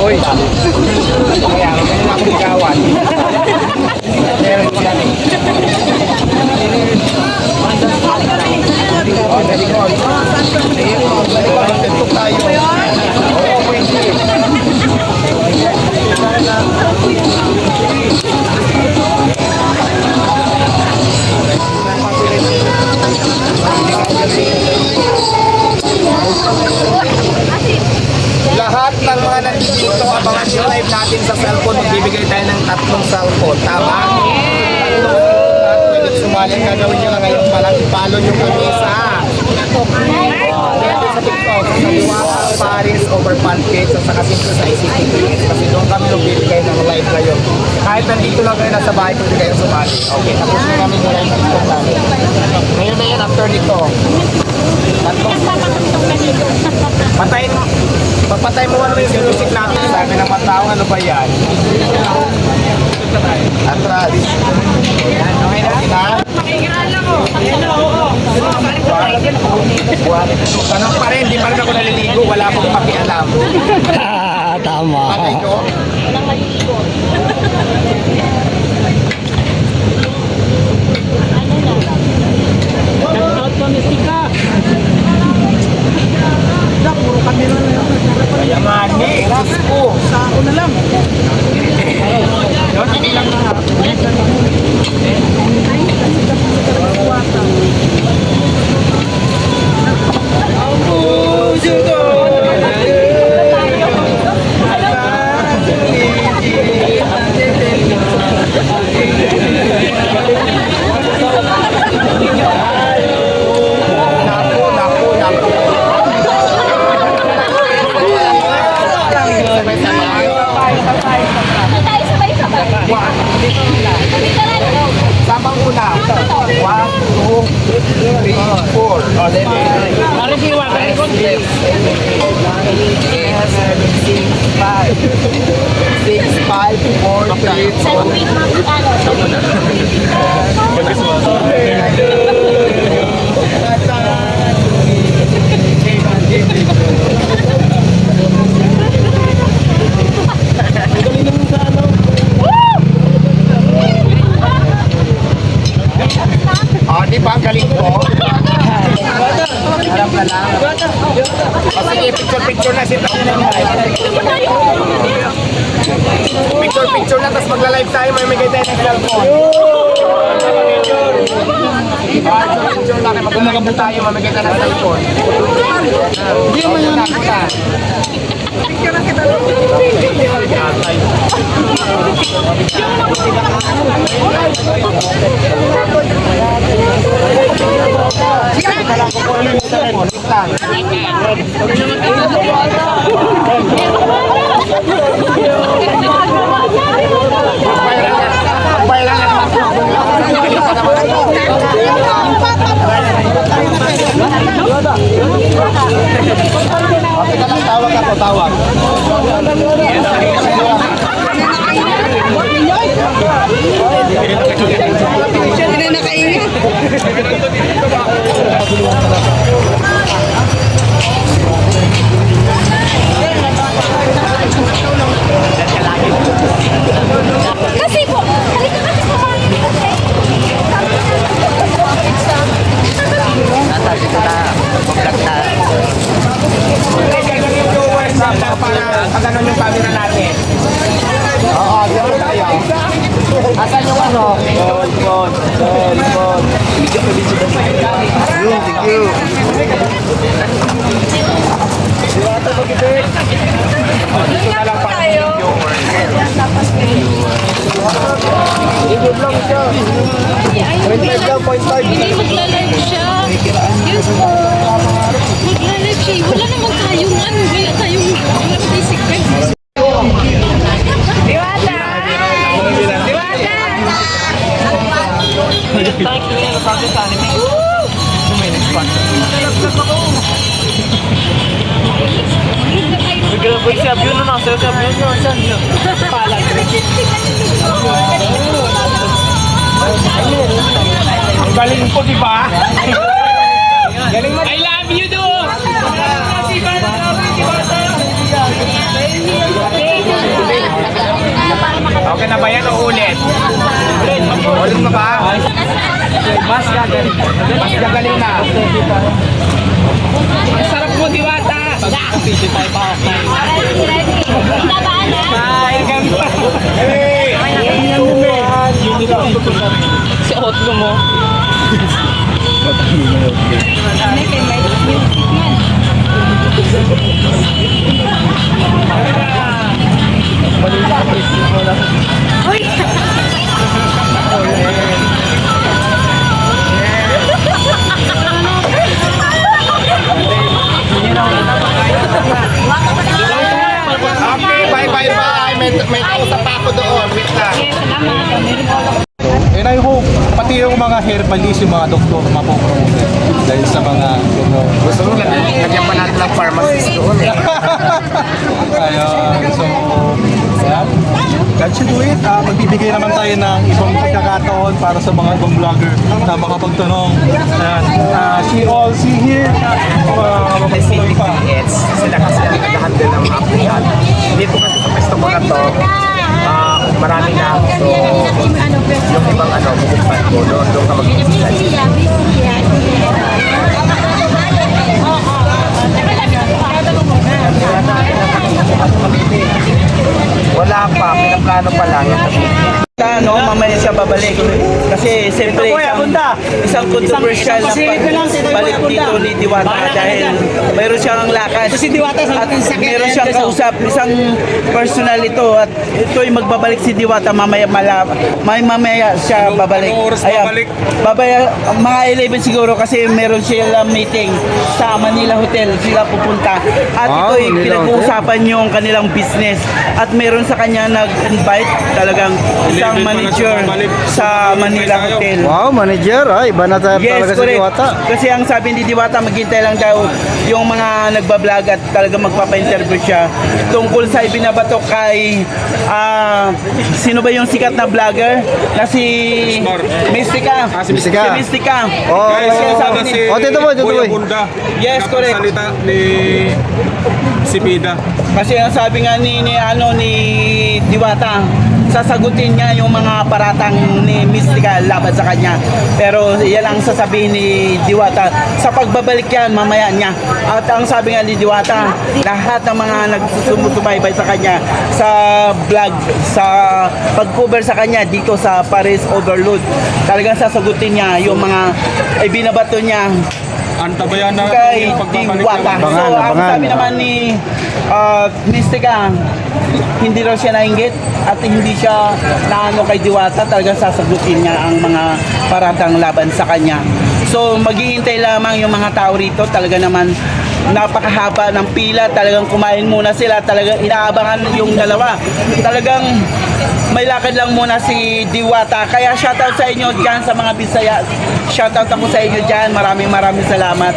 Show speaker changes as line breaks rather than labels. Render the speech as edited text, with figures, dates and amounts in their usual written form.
Uy. Kaya, may na akong ikawan. Meron ko lang. Tentok tayo. Oo, pwede. Lahat ng mga nandito, abangan yung live natin sa cellphone. Magbibigay tayo ng 3 cellphone. Tama? At pwede sumali. Gagawin nyo lang ngayon palang i-follow nyo kami sa TikTok. Sa Diwata Paris over pancakes at saka simple sa ICT. Kasi doon kami magbibigay ng live ngayon. Kahit nandito lang kayo nasa bahay, pwede kayo sumali. Okay, tapos na namin yung live TikTok namin. Ngayon na yan, after nito. Papatay mo ano yung music natin. Sabi ng mga tao, ano ba yan? Atras. Okay na? Tanong pa rin, di pa rin ako naliligo. Wala akong pakialam.
Tama.
Patay ko? Kaya mani, Diyos ko. Sako na lang. Yun, hindi lang na. Sabang una. 1, 2, 3, 4. O, then, 6, 5, 4, 3, di ba ang galing ko? Harap na lang. O sige, picture na si Picture na, tapos magla-live tayo, may migay tayo ng cellphone. Picture na, magla-live tayo, mamigay tayo ng cellphone. Hindi mo yun nakita. Picture na kita. Tawag. Hindi na nakaingat.
Kasi po, halika kasi sa mga
Nasa dito na. Mag-vlog na.
Pag ano yung camera natin. Oo, gano'n tayo. Asan yung ano? Phone. Thank you. Diwata mag-ibig. Dito na lang para yung viewers. I-good lang siya. 25 lang, 0.5.
Hindi, magla-live siya. Yes po. Magla-live siya. Wala naman tayong ano. Wala tayong basic friends. Diwata! Diwata!
Thank you for the anime. May nag-sponsor. Bigla po siya view na nasa sa view na saan niyo. Palag. Galing po, di ba? Galing mo. I love you, do. Sabayan o ulit? Ulit mo ba? Mas gagaling. Mas gagaling na. Ang sarap mo, Diwata. Si Otlo mo. Okay, bye. May kausap pa ako doon. Wait lang.
And I hope, pati yung mga herbalist, yung mga doktor, mapopromote dahil sa mga,
Gusto mo lagyan pa natin ng pharmacist doon eh.
ayun, so, yeah, that should do it. Magbibigay naman tayo ng ibang pagkakataon para sa mga ibang vlogger na makapagtanong. Ayan, see here, mapapatuloy pa.
Sila kasi ang nag-handle ng mga applikan. Dito kasi sa pwesto ko na to, marami na. So, yung ibang bubukpan ko, doon ka mag-specialize. Wala pa, pinaplano pa lang.
Mamaya siya babalik. Kasi siyempre isang controversial na pagbalik dito ni Diwata dahil mayroon siyang lakad at mayroon siyang kausap, isang personal ito at ito'y magbabalik si Diwata mamaya siya babalik. Babaya, mga 11 siguro kasi meron sila meeting sa Manila Hotel, sila pupunta at ito'y pinag-uusapan yung kanilang business at meron sa kanya nag-invite talagang isang manager sa Manila Hotel.
Wow, manager, iba na talaga
Yes,
si
correct.
Diwata.
Kasi ang sabi ni Diwata, maghintay lang daw yung mga nagbablog at talaga magpapa-interview siya tungkol sa ibinabato kay sino ba yung sikat na vlogger na si Mystica.
Mystica.
Si Mystica.
Oh,
Kasi sabi ni
Tito Boy, Tito Boy.
Yes, correct.
Salita ni si Pida.
Kasi ang sabi nga ni Diwata, sasagutin niya yung mga paratang ni Mystica laban sa kanya. Pero yan ang sasabihin ni Diwata. Sa pagbabalik yan, mamaya niya. At ang sabi nga ni Diwata, lahat ng mga nagsusubaybay sa kanya sa vlog, sa pag-cover sa kanya dito sa Paris Overload, talagang sasagutin niya yung mga ibinabato niya
Antabayan na
kay
yung pagbabalik
Diwata.
naman.
So, ang
Abangan.
sabi naman ni Mystica, hindi raw siya nainggit at hindi siya naano kay Diwata, talagang sasagutin niya ang mga paratang laban sa kanya. So, maghihintay lamang yung mga tao rito, talaga naman napakahaba ng pila, talagang kumain muna sila, talagang inaabangan yung dalawa. Talagang may lakad lang muna si Diwata. Kaya shoutout sa inyo dyan sa mga Bisaya. Shoutout ako sa inyo dyan. Maraming salamat.